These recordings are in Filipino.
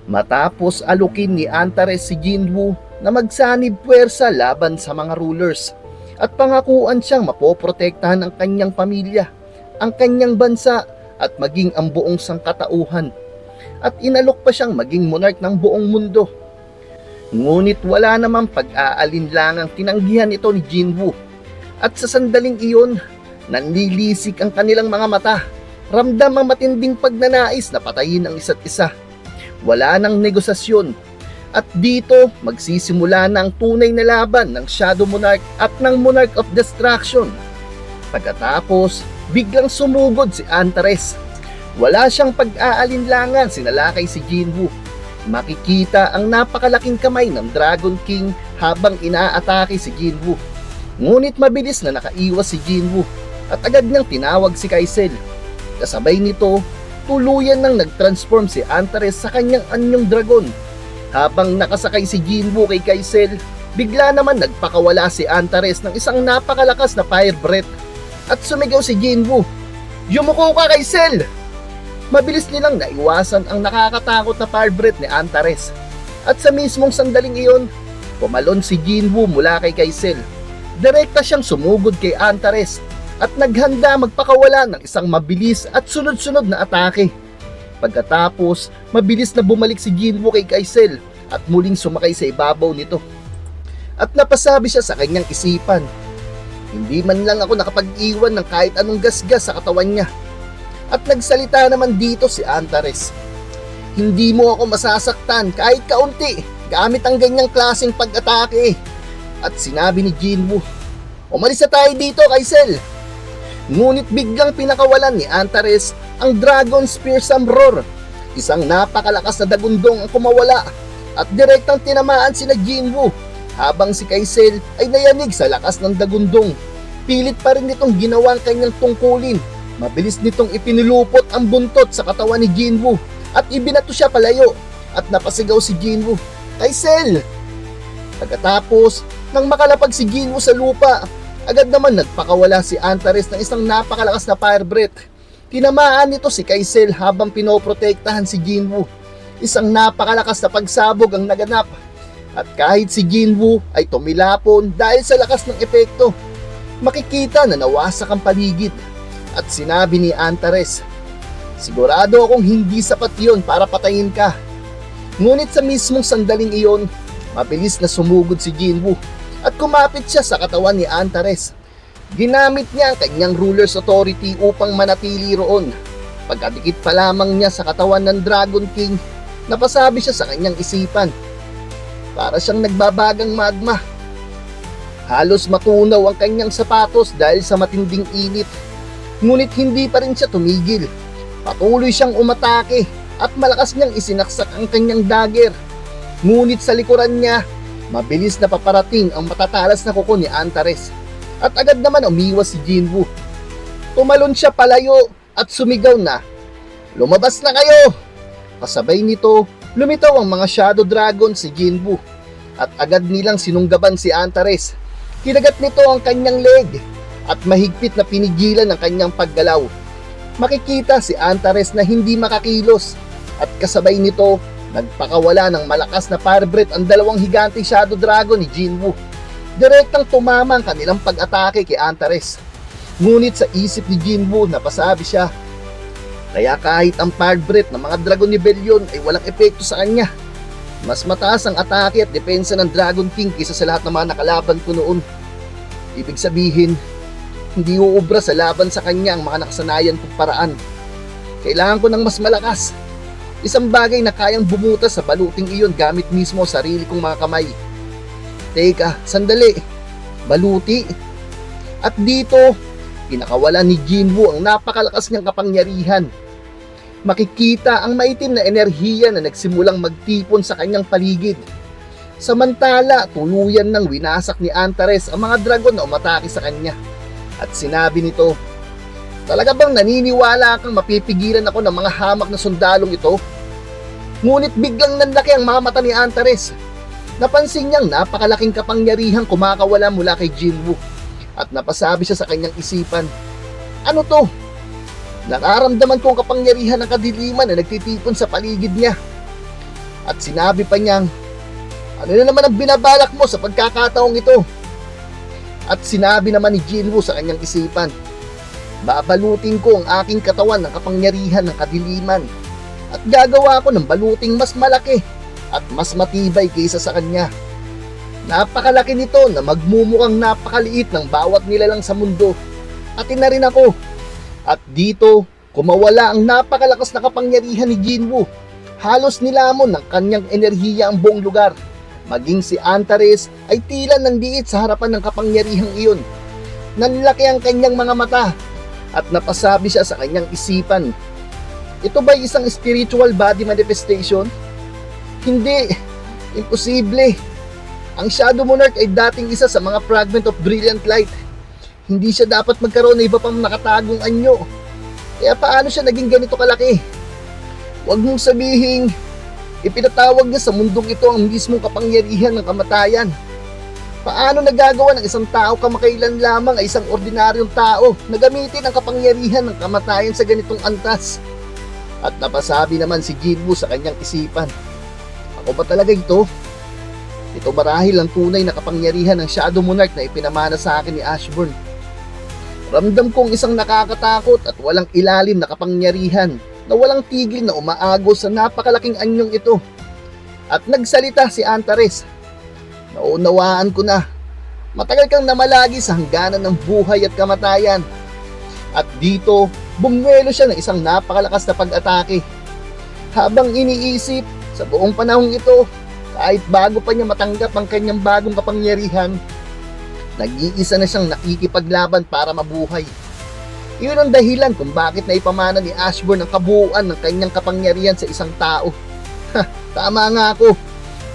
Matapos alukin ni Antares si Jinwoo na magsanib puwersa laban sa mga rulers at pangakuan siyang mapoprotektahan ang kanyang pamilya, ang kanyang bansa at maging ang buong sangkatauhan, at inalok pa siyang maging monarch ng buong mundo. Ngunit wala namang pag-aalinlangang tinanggihan ito ni Jinwoo, at sa sandaling iyon, nanlilisik ang kanilang mga mata, ramdam ang matinding pagnanais na patayin ang isa't isa. Wala nang negosasyon, at dito magsisimula na ang tunay na laban ng Shadow Monarch at ng Monarch of Destruction. Pagkatapos, biglang sumugod si Antares. Wala siyang pag-aalinlangan, sinalakay si Jinwoo. Makikita ang napakalaking kamay ng Dragon King habang inaatake si Jinwoo. Ngunit mabilis na nakaiwas si Jinwoo at agad niyang tinawag si Kaisel. Kasabay nito, tuluyan nang nag-transform si Antares sa kanyang anyong dragon. Habang nakasakay si Jinwoo kay Kaisel, bigla naman nagpakawala si Antares ng isang napakalakas na fire breath at sumigaw si Jinwoo, "Yumuko ka, Kaisel!" Mabilis nilang naiwasan ang nakakatakot na fire breath ni Antares. At sa mismong sandaling iyon, pumalon si Jinwoo mula kay Kaisel. Direkta siyang sumugod kay Antares at naghanda magpakawala ng isang mabilis at sunod-sunod na atake. Pagkatapos, mabilis na bumalik si Jinwoo kay Kaisel at muling sumakay sa ibabaw nito. At napasabi siya sa kanyang isipan, "Hindi man lang ako nakapag-iwan ng kahit anong gasgas sa katawan niya." At nagsalita naman dito si Antares, "Hindi mo ako masasaktan kahit kaunti gamit ang ganyang klaseng pag-atake." At sinabi ni Jinwoo, "Umalis na tayo dito, Kaisel." Ngunit biglang pinakawalan ni Antares ang Dragon Spear Samroar. Isang napakalakas na dagundong ang kumawala at direktang tinamaan sina Jinwoo, habang si Kaisel ay nayanig sa lakas ng dagundong. Pilit pa rin nitong ginawa ang kanyang tungkulin. Mabilis nitong ipinulupot ang buntot sa katawan ni Jinwoo at ibinato siya palayo, at napasigaw si Jinwoo, "Kaisel!" Pagkatapos, nang makalapag si Jinwoo sa lupa, agad naman nagpakawala si Antares ng isang napakalakas na fire breath. Tinamaan nito si Kaisel habang pinoprotektahan si Jinwoo. Isang napakalakas na pagsabog ang naganap, at kahit si Jinwoo ay tumilapon dahil sa lakas ng epekto, makikita na nawasak ang paligid. At sinabi ni Antares, "Sigurado akong hindi sapat yon para patayin ka." Ngunit sa mismong sandaling iyon, mabilis na sumugod si Jinwoo at kumapit siya sa katawan ni Antares. Ginamit niya ang kanyang ruler's authority upang manatili roon. Pagkadikit pa lamang niya sa katawan ng Dragon King, napasabi siya sa kanyang isipan, "Para siyang nagbabagang magma." Halos matunaw ang kanyang sapatos dahil sa matinding init. Ngunit hindi pa rin siya tumigil. Patuloy siyang umatake at malakas niyang isinaksak ang kanyang dagger. Ngunit sa likuran niya, mabilis na paparating ang matatalas na kuko ni Antares. At agad naman umiwas si Jinwoo. Tumalon siya palayo at sumigaw na, "Lumabas na kayo!" Kasabay nito, lumitaw ang mga Shadow Dragon si Jinwoo at agad nilang sinunggaban si Antares. Kinagat nito ang kanyang leg at mahigpit na pinigilan ang kanyang paggalaw. Makikita si Antares na hindi makakilos, at kasabay nito, nagpakawala ng malakas na fire breath ang dalawang higanteng Shadow Dragon ni Jinwoo. Direktang tumama ang kanilang pag-atake kay Antares. Ngunit sa isip ni Jinwoo, napasabi siya, kaya kahit ang fire breath ng mga Dragon Rebellion ay walang epekto sa kanya. Mas mataas ang atake at depensa ng Dragon King kaysa sa lahat ng mga nakalaban ko noon. Ibig sabihin, hindi uubra sa laban sa kanya ang mga nakasanayan kong paraan. Kailangan ko ng mas malakas. Isang bagay na kayang bumutas sa baluting iyon gamit mismo sarili kong mga kamay. Teka, sandali. Baluti? At dito, pinakawala ni Jinwoo ang napakalakas niyang kapangyarihan. Makikita ang maitim na enerhiya na nagsimulang magtipon sa kanyang paligid. Samantala, tuluyan nang winasak ni Antares ang mga dragon na umatake sa kanya. At sinabi nito, "Talaga bang naniniwala kang mapipigilan ako ng mga hamak na sundalong ito?" Ngunit biglang nanlaki ang mga mata ni Antares. Napansin niyang napakalaking kapangyarihang kumakawala mula kay Jinwoo. At napasabi siya sa kanyang isipan, "Ano to? Nararamdaman ko ang kapangyarihan ng kadiliman na nagtitipon sa paligid niya." At sinabi pa niyang, ano na naman ang binabalak mo sa pagkakataong ito? At sinabi naman ni Jinwoo sa kanyang isipan, babalutin ko ang aking katawan ng kapangyarihan ng kadiliman at gagawa ko ng baluting mas malaki at mas matibay kaysa sa kanya. Napakalaki nito na magmumukhang napakaliit ng bawat nilalang sa mundo. At na rin ako. At dito, kumawala ang napakalakas na kapangyarihan ni Jinwoo. Halos nilamon ng kanyang enerhiya ang buong lugar. Maging si Antares ay tila nandiit sa harapan ng kapangyarihang iyon. Nanlaki ang kanyang mga mata at napasabi siya sa kanyang isipan, ito ba isang spiritual body manifestation? Hindi, imposible. Ang Shadow Monarch ay dating isa sa mga fragment of brilliant light. Hindi siya dapat magkaroon ng iba pang nakatagong anyo. Kaya paano siya naging ganito kalaki? Huwag mong sabihing ipinatawag niya sa mundong ito ang mismong kapangyarihan ng kamatayan. Paano nagagawa ng isang tao kamakailan lamang ay isang ordinaryong tao na gamitin ang kapangyarihan ng kamatayan sa ganitong antas? At napasabi naman si Jinwoo sa kanyang isipan, ako ba talaga ito? Ito marahil ang tunay na kapangyarihan ng Shadow Monarch na ipinamana sa akin ni Ashburn. Ramdam kong isang nakakatakot at walang ilalim na kapangyarihan na walang tigil na umaagos sa napakalaking anyong ito. At nagsalita si Antares, naunawaan ko na, matagal kang namalagi sa hangganan ng buhay at kamatayan. At dito, bumuelo siya ng isang napakalakas na pag-atake. Habang iniisip, sa buong panahong ito, kahit bago pa niya matanggap ang kanyang bagong kapangyarihan, nag-iisa na siyang nakikipaglaban para mabuhay. Iyon ang dahilan kung bakit naipamana ni Ashburn ang kabuuan ng kanyang kapangyarihan sa isang tao. Tama nga ako.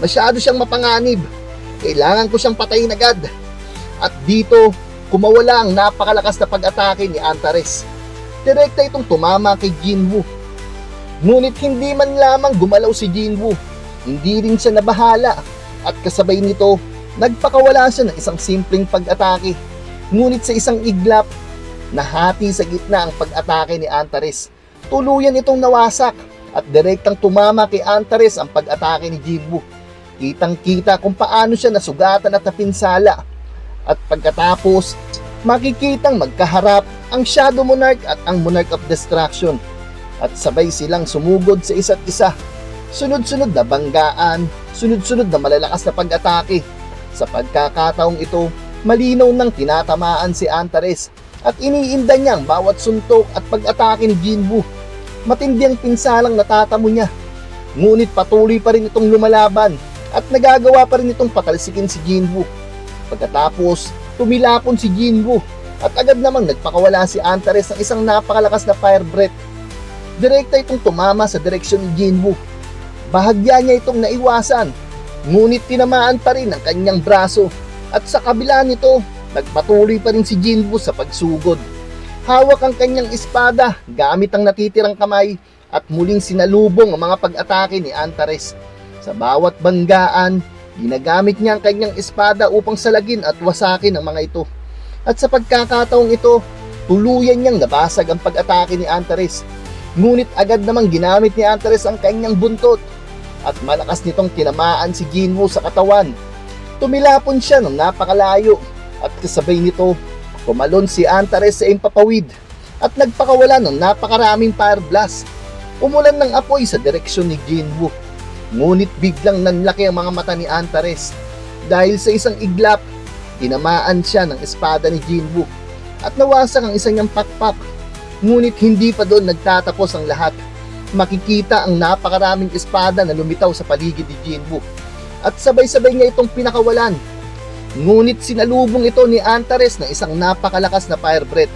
Masyado siyang mapanganib. Kailangan ko siyang patayin agad. At dito, kumawala ang napakalakas na pag-atake ni Antares. Direkta itong tumama kay Jinwoo. Ngunit hindi man lamang gumalaw si Jinwoo. Hindi rin siya nabahala. At kasabay nito, nagpakawala siya ng isang simpleng pag-atake. Ngunit sa isang iglap, nahati sa gitna ang pag-atake ni Antares. Tuluyan itong nawasak at direktang tumama kay Antares ang pag-atake ni Jinwoo. Kitang-kita kung paano siya nasugatan at napinsala. At pagkatapos, makikitang magkaharap ang Shadow Monarch at ang Monarch of Destruction. At sabay silang sumugod sa isa't isa. Sunod-sunod na banggaan, sunod-sunod na malalakas na pag-atake. Sa pagkakataong ito, malinaw nang tinatamaan si Antares at iniinda niya ang bawat suntok at pag-atake ni Jinwoo. Matindi ang pinsalang natatamo niya. Ngunit patuloy pa rin itong lumalaban at nagagawa pa rin itong patalsikin si Jinwoo. Pagkatapos, tumilapon si Jinwoo at agad namang nagpakawala si Antares ng isang napakalakas na fire breath. Direkta itong tumama sa direksyon ni Jinwoo. Bahagya niya itong naiwasan, ngunit tinamaan pa rin ang kanyang braso at sa kabila nito, nagpatuloy pa rin si Jinwoo sa pagsugod. Hawak ang kanyang espada gamit ang natitirang kamay at muling sinalubong ang mga pag-atake ni Antares. Sa bawat banggaan, ginagamit niya ang kanyang espada upang salagin at wasakin ang mga ito. At sa pagkakataong ito, tuluyan niyang nabasag ang pag-atake ni Antares. Ngunit agad namang ginamit ni Antares ang kanyang buntot at malakas nitong tinamaan si Jinwoo sa katawan. Tumilapon siya ng napakalayo at kasabay nito, pumalon si Antares sa impapawid at nagpakawala ng napakaraming fire blast. Umulan ng apoy sa direksyon ni Jinwoo. Ngunit biglang nanlaki ang mga mata ni Antares. Dahil sa isang iglap, tinamaan siya ng espada ni Jinwoo at nawasak ang isa niyang pakpak. Ngunit hindi pa doon nagtatapos ang lahat. Makikita ang napakaraming espada na lumitaw sa paligid ni Jinwoo at sabay-sabay niya itong pinakawalan. Ngunit sinalubong ito ni Antares ng isang napakalakas na fire breath.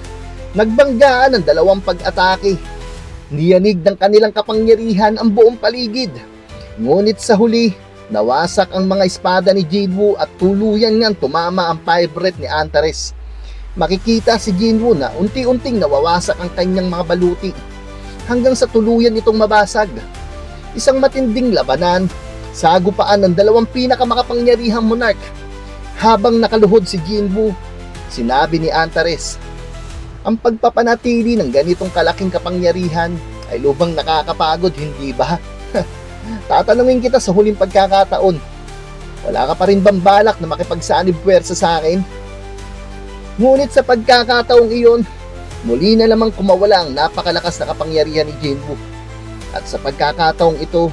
Nagbanggaan ang dalawang pag-atake. Niyanig ng kanilang kapangyarihan ang buong paligid. Ngunit sa huli, nawasak ang mga espada ni Jinwoo at tuluyan niyang tumama ang fire breath ni Antares. Makikita si Jinwoo na unti-unting nawawasak ang kanyang mga baluti hanggang sa tuluyan itong mabasag. Isang matinding labanan, sagupaan ng dalawang pinakamakapangyarihang monarch. Habang nakaluhod si Jinwoo, sinabi ni Antares, ang pagpapanatili ng ganitong kalaking kapangyarihan ay lubhang nakakapagod, hindi ba? Tatanungin kita sa huling pagkakataon, wala ka pa rin bang balak na makipagsanib puwersa sa akin? Ngunit sa pagkakataong iyon, muli na lamang kumawala ang napakalakas na kapangyarihan ni Jinwoo. At sa pagkakataong ito,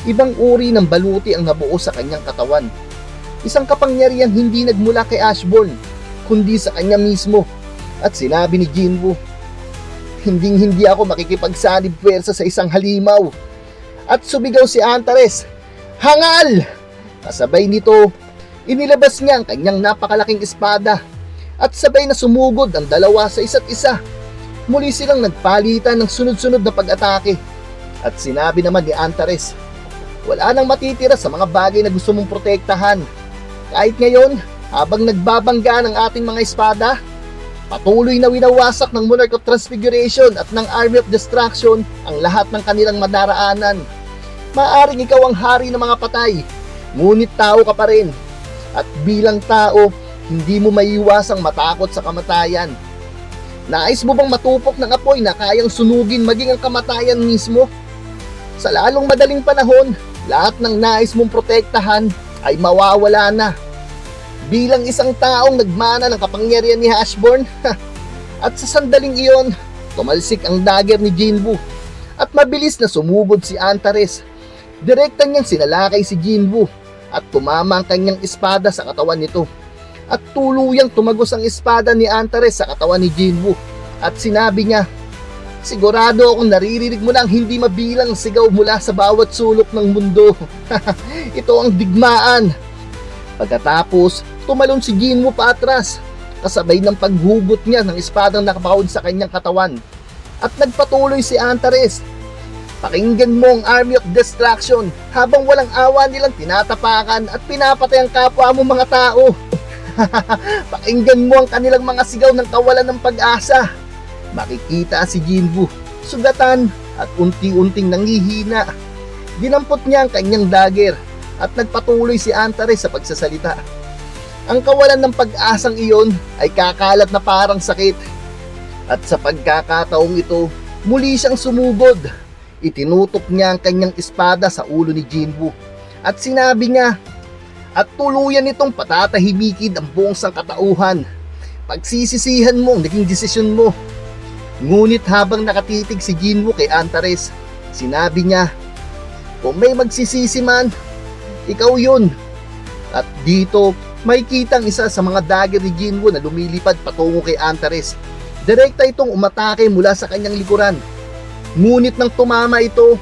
ibang uri ng baluti ang nabuo sa kanyang katawan. Isang kapangyarihan hindi nagmula kay Ashburn, kundi sa kanya mismo. At sinabi ni Jinwoo, hindi ako makikipagsanib puwersa sa isang halimaw. At sumigaw si Antares, hangal! Kasabay nito, inilabas niya ang kanyang napakalaking espada at sabay na sumugod ang dalawa sa isa't isa. Muli silang nagpalitan ng sunod-sunod na pag-atake. At sinabi naman ni Antares, wala nang matitira sa mga bagay na gusto mong protektahan. Kahit ngayon, habang nagbabangga ng ating mga espada, patuloy na winawasak ng Monarch of Transfiguration at ng Army of Destruction ang lahat ng kanilang madaraanan. Maaring ikaw ang hari ng mga patay, ngunit tao ka pa rin. At bilang tao, hindi mo maiiwasang matakot sa kamatayan. Nais mo bang matupok ng apoy na kayang sunugin maging ang kamatayan mismo? Sa lalong madaling panahon, lahat ng nais mong protektahan ay mawawala na. Bilang isang taong nagmana ng kapangyarihan ni Ashburn, at sa sandaling iyon, tumalsik ang dagger ni Jinwoo at mabilis na sumugod si Antares. Direkta niyang sinalakay si Jinwoo at tumama ang kanyang espada sa katawan nito. At tuluyang tumagos ang espada ni Antares sa katawan ni Jinwoo. At sinabi niya, sigurado akong naririnig mo na ang hindi mabilang sigaw mula sa bawat sulok ng mundo. Ito ang digmaan. Pagkatapos, tumalon si Jinwoo paatras, kasabay ng paghugot niya ng espadang nakabahod sa kanyang katawan. At nagpatuloy si Antares, pakinggan mo ang Army of Destruction habang walang awa nilang tinatapakan at pinapatay ang kapwa mo mga tao. Pakinggan mo ang kanilang mga sigaw ng kawalan ng pag-asa. Makikita si Jinwoo, sugatan at unti-unting nangihina. Dinampot niya ang kanyang dagger at nagpatuloy si Antares sa pagsasalita. Ang kawalan ng pag-asang iyon ay kakalat na parang sakit. At sa pagkakataong ito, muli siyang sumugod. Itinutok niya ang kanyang espada sa ulo ni Jinwoo at sinabi niya, at tuluyan nitong patatahimikid ang buong sangkatauhan. Pagsisisihan mo ang naging desisyon mo. Ngunit habang nakatitig si Jinwoo kay Antares, sinabi niya, kung may magsisisi man, ikaw yun. At dito, may kitang isa sa mga dagger ni Jinwoo na lumilipad patungo kay Antares. Direkta itong umatake mula sa kanyang likuran. Ngunit nang tumama ito,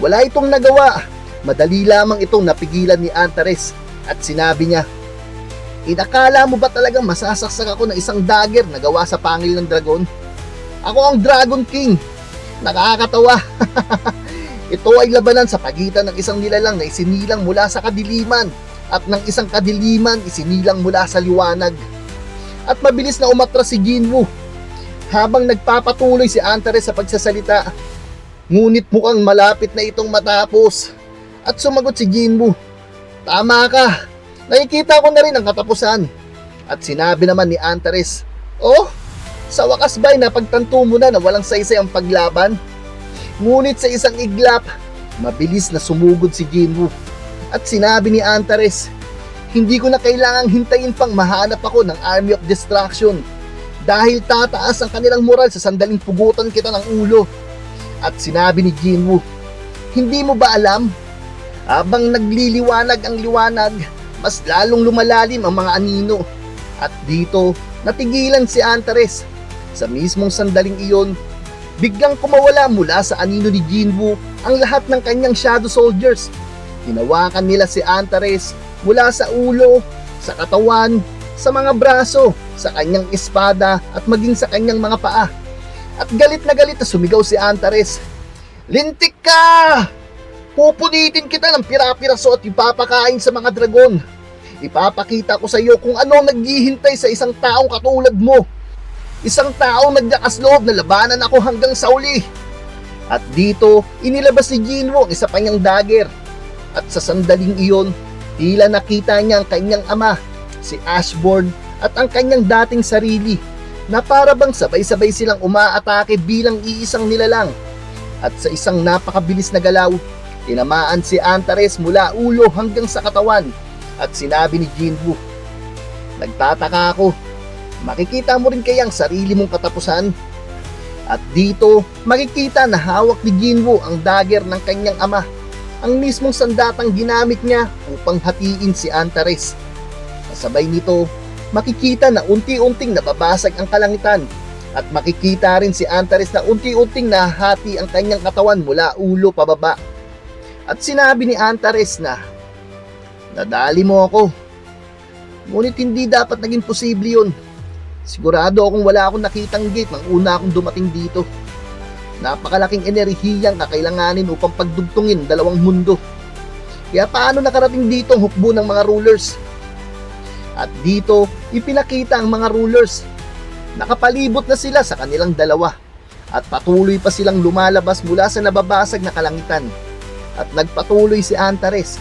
wala itong nagawa. Madali lamang itong napigilan ni Antares at sinabi niya, inakala mo ba talagang masasaksak ako ng isang dagger na gawa sa pangil ng dragon? Ako ang Dragon King. Nakakatawa. Ito ay labanan sa pagitan ng isang nilalang na isinilang mula sa kadiliman at ng isang kadiliman isinilang mula sa liwanag. At mabilis na umatras si Jinwoo habang nagpapatuloy si Antares sa pagsasalita. Ngunit mukhang malapit na itong matapos. At sumagot si Jinwoo, tama ka, nakikita ko na rin ang katapusan. At sinabi naman ni Antares, oh, sa wakas ba'y napagtanto mo na walang saysay ang paglaban? Ngunit sa isang iglap, mabilis na sumugod si Jinwoo. At sinabi ni Antares, hindi ko na kailangang hintayin pang mahanap ako ng Army of Destruction dahil tataas ang kanilang moral sa sandaling pugutan kita ng ulo. At sinabi ni Jinwoo, hindi mo ba alam? Habang nagliliwanag ang liwanag, mas lalong lumalalim ang mga anino. At dito, natigilan si Antares. Sa mismong sandaling iyon, biglang kumawala mula sa anino ni Jinwoo ang lahat ng kanyang Shadow Soldiers. Hinawakan nila si Antares mula sa ulo, sa katawan, sa mga braso, sa kanyang espada at maging sa kanyang mga paa. At galit na sumigaw si Antares, lintik ka! Pupunitin kita ng pira-piraso at ipapakain sa mga dragon. Ipapakita ko sa iyo kung ano ang naghihintay sa isang taong katulad mo. Isang taong naglakas loob na labanan ako hanggang sa uli. At dito, inilabas ni Jinwoo ang isa pa niyang dagger. At sa sandaling iyon, tila nakita niya ang kanyang ama, si Ashburn, at ang kanyang dating sarili, na para bang sabay-sabay silang umaatake bilang iisang nilalang. At sa isang napakabilis na galaw, Tinamaan si Antares mula ulo hanggang sa katawan at sinabi ni Jinwoo, "Nagtataka ako, makikita mo rin kaya ang sarili mong katapusan?" At dito, makikita na hawak ni Jinwoo ang dagger ng kanyang ama, ang mismong sandatang ginamit niya upang hatiin si Antares. Kasabay nito, makikita na unti-unting nababasag ang kalangitan at makikita rin si Antares na unti-unting nahati ang kanyang katawan mula ulo pababa. At sinabi ni Antares na, "Nadali mo ako. Ngunit hindi dapat naging posible yun. Sigurado akong wala akong nakitang gate nang una akong dumating dito. Napakalaking enerhiyang kakailanganin upang pagdugtungin dalawang mundo. Kaya paano nakarating dito ang hukbo ng mga rulers?" At dito, ipinakita ang mga rulers. Nakapalibot na sila sa kanilang dalawa at patuloy pa silang lumalabas mula sa nababasag na kalangitan. At nagpatuloy si Antares,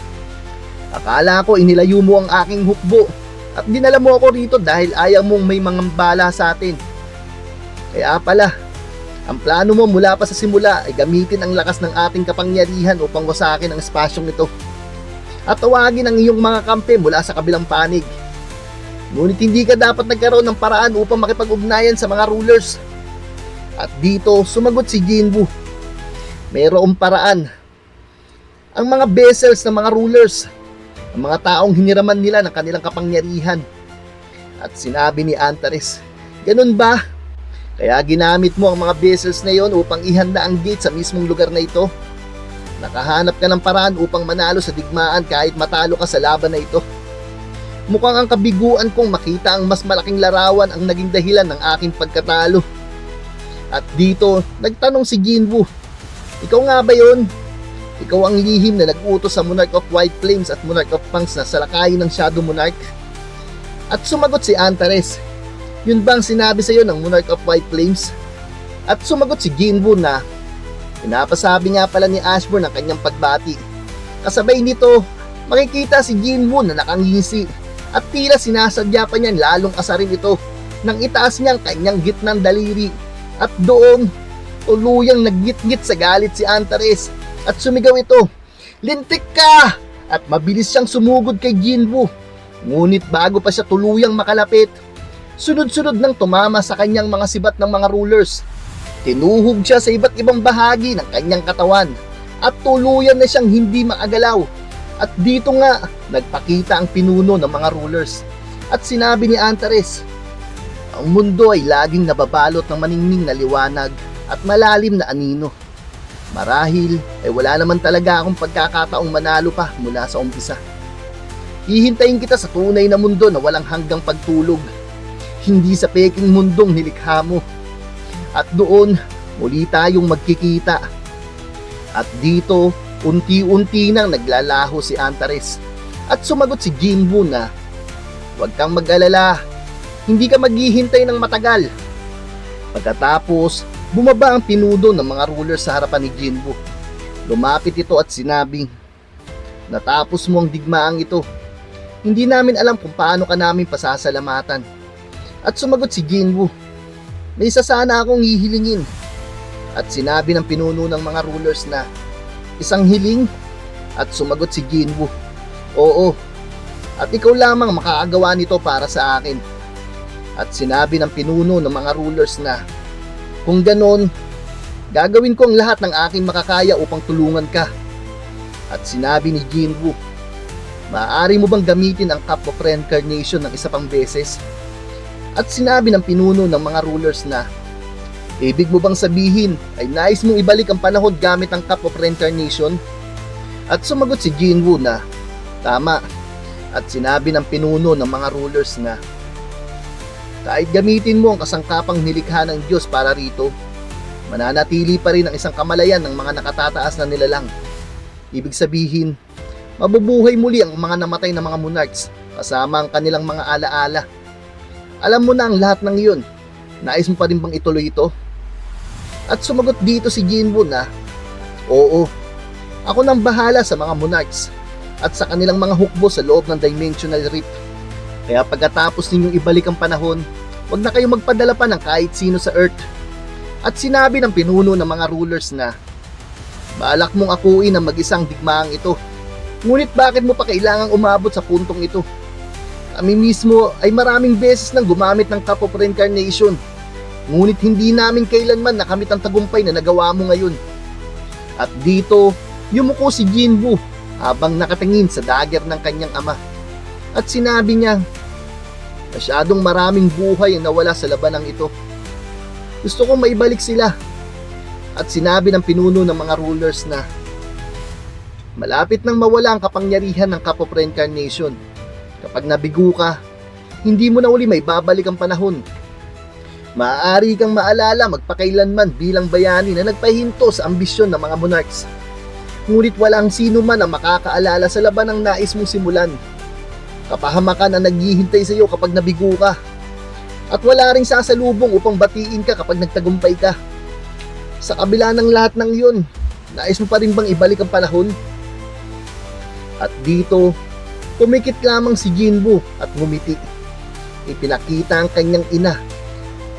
"Akala ko inilayo mo ang aking hukbo at dinala mo ako rito dahil ayaw mong may mga bala sa atin. Kaya pala, ang plano mo mula pa sa simula ay gamitin ang lakas ng ating kapangyarihan upang wasakin ang espasyong ito at tawagin ang iyong mga kampe mula sa kabilang panig. Ngunit hindi ka dapat nagkaroon ng paraan upang makipag-ugnayan sa mga rulers." At dito, sumagot si Jinwoo, "Mayroong paraan. Ang mga vessels ng mga rulers, ang mga taong hiniraman nila ng kanilang kapangyarihan." At sinabi ni Antares, "Ganun ba? Kaya ginamit mo ang mga vessels na yon upang ihanda ang gate sa mismong lugar na ito? Nakahanap ka ng paraan upang manalo sa digmaan kahit matalo ka sa laban na ito. Mukhang ang kabiguan kong makita ang mas malaking larawan ang naging dahilan ng aking pagkatalo." At dito, nagtanong si Jinwoo, "Ikaw nga ba yun? Ikaw ang lihim na nag-utos sa Monarch of White Flames at Monarch of Punks na salakayin ng Shadow Monarch?" At sumagot si Antares, "Yun bang sinabi sa iyo ng Monarch of White Flames?" At sumagot si Jinwoo na, "Pinapasabi nga pala ni Ashburn ang kanyang pagbati." Kasabay nito, makikita si Jinwoo na nakangisi at tila sinasadya pa niyan lalong asarin ito nang itaas niya ang kanyang gitnang daliri. At doon, tuluyang naggit-git sa galit si Antares at sumigaw ito, "Lintik ka!" At mabilis siyang sumugod kay Jinwoo. Ngunit bago pa siya tuluyang makalapit, sunod-sunod nang tumama sa kanyang mga sibat ng mga rulers. Tinuhog siya sa iba't ibang bahagi ng kanyang katawan at tuluyan na siyang hindi maagalaw. At dito nga, nagpakita ang pinuno ng mga rulers. At sinabi ni Antares, "Ang mundo ay laging nababalot ng maningning na liwanag at malalim na anino. Marahil ay wala naman talaga akong pagkakataong manalo pa mula sa umpisa. Hihintayin kita sa tunay na mundo na walang hanggang pagtulog, hindi sa peking mundong nilikha mo. At doon, muli tayong magkikita." At dito, unti-unti nang naglalaho si Antares. At sumagot si Jinwoo na, "Huwag kang mag-alala, hindi ka maghihintay ng matagal." Pagkatapos, bumaba ang pinuno ng mga rulers sa harapan ni Jinwoo. Lumapit ito at sinabing, "Natapos mo ang digmaang ito. Hindi namin alam kung paano ka namin pasasalamatan." At sumagot si Jinwoo, "May isa sana akong hihilingin." At sinabi ng pinuno ng mga rulers na, "Isang hiling?" At sumagot si Jinwoo, "Oo, at ikaw lamang makakagawa nito para sa akin." At sinabi ng pinuno ng mga rulers na, "Kung ganon, gagawin ko ang lahat ng aking makakaya upang tulungan ka." At sinabi ni Jinwoo, "Maaari mo bang gamitin ang Cup of Reincarnation ng isa pang beses?" At sinabi ng pinuno ng mga rulers na, "Ibig mo bang sabihin ay nais mong ibalik ang panahon gamit ang Cup of Reincarnation?" At sumagot si Jinwoo na, "Tama." At sinabi ng pinuno ng mga rulers na, "Kahit gamitin mo ang kasangkapang nilikha ng Diyos para rito, mananatili pa rin ang isang kamalayan ng mga nakatataas na nilalang. Ibig sabihin, mabubuhay muli ang mga namatay na mga monarchs kasama ang kanilang mga alaala. Alam mo na ang lahat ng iyon. Nais mo pa rin bang ituloy ito?" At sumagot dito si Jinwoo na, "Oo, ako nang bahala sa mga monarchs at sa kanilang mga hukbo sa loob ng Dimensional Rift. Kaya pagkatapos ninyong ibalik ang panahon, huwag na kayong magpadala pa ng kahit sino sa Earth." At sinabi ng pinuno ng mga rulers na, Balak mong akuin ang mag-isang digmaang ito. Ngunit bakit mo pa kailangang umabot sa puntong ito? Kami mismo ay maraming beses nang gumamit ng Cup of Reincarnation. Ngunit hindi namin kailanman nakamit ang tagumpay na nagawa mo ngayon. At dito, yumuko si Jinwoo habang nakatingin sa dagger ng kanyang ama. At sinabi niya, masyadong maraming buhay ang nawala sa labanang ito. Gusto kong maibalik sila. At sinabi ng pinuno ng mga rulers na malapit nang mawala ang kapangyarihan ng Cup of Reincarnation. Kapag nabigo ka, hindi mo na uli may babalik ang panahon. Maaari kang maalala magpakailanman bilang bayani na nagpahinto sa ambisyon ng mga monarchs. Ngunit walang sino man ang makakaalala sa labanang nais mong simulan. Kapahamakan ang naghihintay sa iyo kapag nabigo ka. At wala ring sasalubong upang batiin ka kapag nagtagumpay ka. Sa kabila ng lahat ng iyon, nais mo pa rin bang ibalik ang panahon? At dito, tumikit lamang si Jinwoo at ngumiti. Ipinakita ang kanyang ina,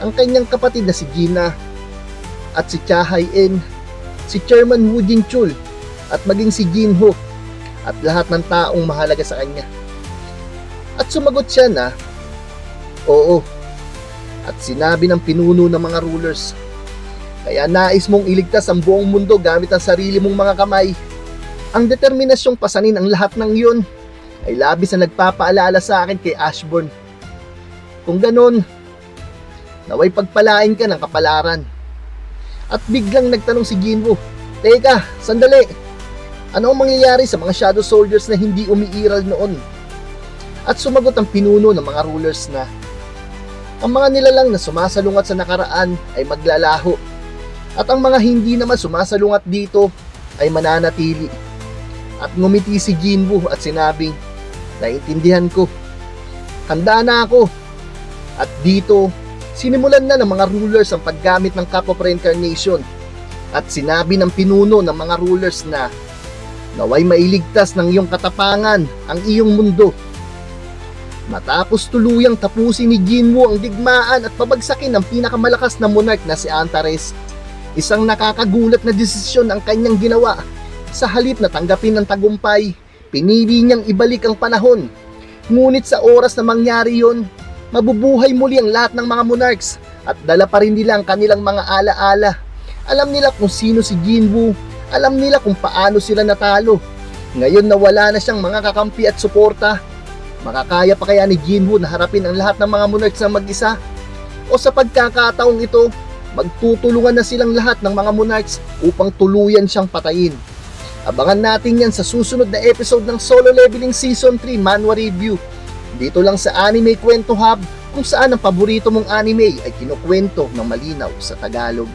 ang kanyang kapatid na si Gina, at si Cha Hae-in, si Chairman Woo Jin-chul, at maging si Jinho, at lahat ng taong mahalaga sa kanya. At sumagot siya na, oo. At sinabi ng pinuno ng mga rulers, kaya nais mong iligtas ang buong mundo gamit ang sarili mong mga kamay. Ang determinasyong pasanin ang lahat ng iyon ay labis na nagpapaalala sa akin kay Ashburn. Kung ganon, naway pagpalain ka ng kapalaran. At biglang nagtanong si Jinwoo, teka, sandali, ano ang mangyayari sa mga shadow soldiers na hindi umiiral noon? At sumagot ang pinuno ng mga rulers na ang mga nilalang na sumasalungat sa nakaraan ay maglalaho, at ang mga hindi naman sumasalungat dito ay mananatili. At ngumiti si Jinwoo at sinabing, naiintindihan ko, handa na ako. At dito, sinimulan na ng mga rulers ang paggamit ng Cup of Reincarnation. At sinabi ng pinuno ng mga rulers na naway mailigtas ng iyong katapangan ang iyong mundo. Matapos tuluyang tapusin ni Jinwoo ang digmaan at pabagsakin ng pinakamalakas na monarch na si Antares, isang nakakagulat na desisyon ang kanyang ginawa. Sa halip na tanggapin ang tagumpay, pinili niyang ibalik ang panahon. Ngunit sa oras na mangyari yon, mabubuhay muli ang lahat ng mga monarchs at dala pa rin nila ang kanilang mga alaala. Alam nila kung sino si Jinwoo, alam nila kung paano sila natalo. Ngayon na wala na siyang mga kakampi at suporta, makakaya pa kaya ni Jinwoo na harapin ang lahat ng mga monarchs na mag-isa? O sa pagkakataong ito, magtutulungan na silang lahat ng mga monarchs upang tuluyan siyang patayin? Abangan natin yan sa susunod na episode ng Solo Leveling Season 3 Manhwa Review. Dito lang sa Anime Kwento Hub, kung saan ang paborito mong anime ay kinukwento ng malinaw sa Tagalog.